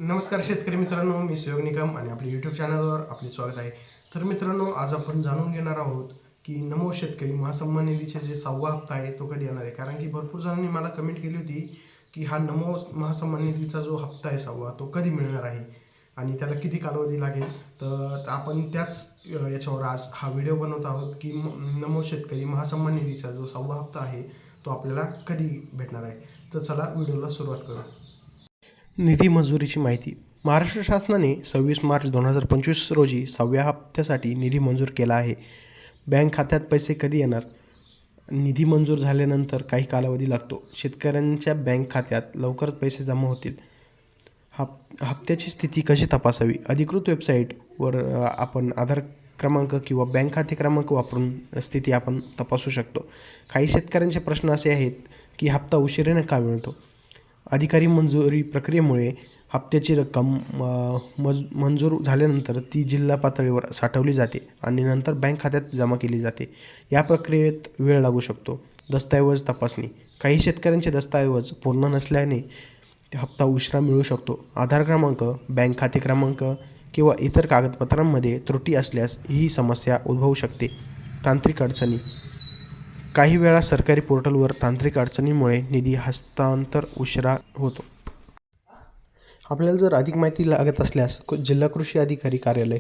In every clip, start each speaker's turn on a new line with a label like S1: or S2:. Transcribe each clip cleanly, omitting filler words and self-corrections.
S1: नमस्कार शेतकरी मित्रांनो, मी सहयोग निकम आणि आपल्या यूट्यूब चॅनलवर आपले स्वागत आहे. तर मित्रांनो, आज आपण जाणून घेणार आहोत की नमो शेतकरी महासन्मान निधीचे जे 6वा हप्ता आहे तो कधी येणार आहे. कारण की भरपूर जणांनी मला कमेंट केली होती की हा नमो महासन्मान निधीचा जो हप्ता आहे 6वा तो कधी मिळणार आहे आणि त्याला किती कालावधी लागेल. तर आपण त्याच याच्यावर आज हा व्हिडिओ बनवत आहोत की नमो शेतकरी महासन्मान निधीचा जो 6वा हप्ता आहे तो आपल्याला कधी भेटणार आहे. तर चला व्हिडिओला सुरुवात करू. निधी मंजुरीची माहिती. महाराष्ट्र शासनाने 26 मार्च 2025 रोजी 6व्या हप्त्यासाठी निधी मंजूर केला आहे. बँक खात्यात पैसे कधी येणार? निधी मंजूर झाल्यानंतर काही कालावधी लागतो. शेतकऱ्यांच्या बँक खात्यात लवकरच पैसे जमा होतील. हप्त्याची स्थिती कशी तपासावी? अधिकृत वेबसाईटवर आपण आधार क्रमांक किंवा बँक खाते क्रमांक वापरून स्थिती आपण तपासू शकतो. काही शेतकऱ्यांचे प्रश्न असे आहेत की हप्ता उशिराने का मिळतो? अधिकारी मंजुरी प्रक्रियेमुळे हप्त्याची रक्कम मंजूर झाल्यानंतर ती जिल्हा पातळीवर साठवली जाते आणि नंतर बँक खात्यात जमा केली जाते. या प्रक्रियेत वेळ लागू शकतो. दस्तऐवज तपासणी. काही शेतकऱ्यांचे दस्तऐवज पूर्ण नसल्याने हप्ता उशिरा मिळू शकतो. आधार क्रमांक, बँक खाते क्रमांक किंवा इतर कागदपत्रांमध्ये त्रुटी असल्यास ही समस्या उद्भवू शकते. तांत्रिक अडचणी. काही वेळा सरकारी पोर्टलवर तांत्रिक अडचणीमुळे निधी हस्तांतर उशिरा होतो. आपल्याला जर अधिक माहिती लागत असल्यास जिल्हा कृषी अधिकारी कार्यालय,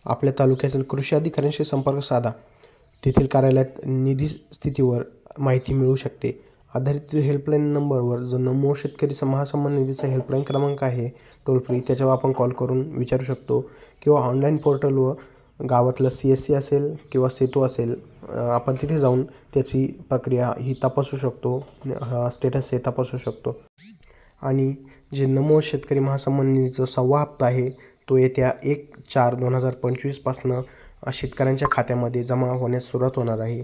S1: आपल्या तालुक्यातील कृषी अधिकाऱ्यांशी संपर्क साधा. तेथील कार्यालयात निधी स्थितीवर माहिती मिळू शकते. आधारित हेल्पलाईन नंबरवर जो नमो शेतकरी महासन्मान निधीचा हेल्पलाईन क्रमांक आहे टोल फ्री, त्याच्यावर आपण कॉल करून विचारू शकतो किंवा ऑनलाईन पोर्टलवर गावातलं CSC असेल किंवा सेतू असेल, आपण तिथे जाऊन त्याची प्रक्रिया ही तपासू शकतो, स्टेटस हे तपासू शकतो. आणि जे नमो शेतकरी महासन्मान निधीचा 6वा हप्ता आहे तो येत्या 1/4/2025 पासून शेतकऱ्यांच्या खात्यामध्ये जमा होण्यास सुरुवात होणार आहे.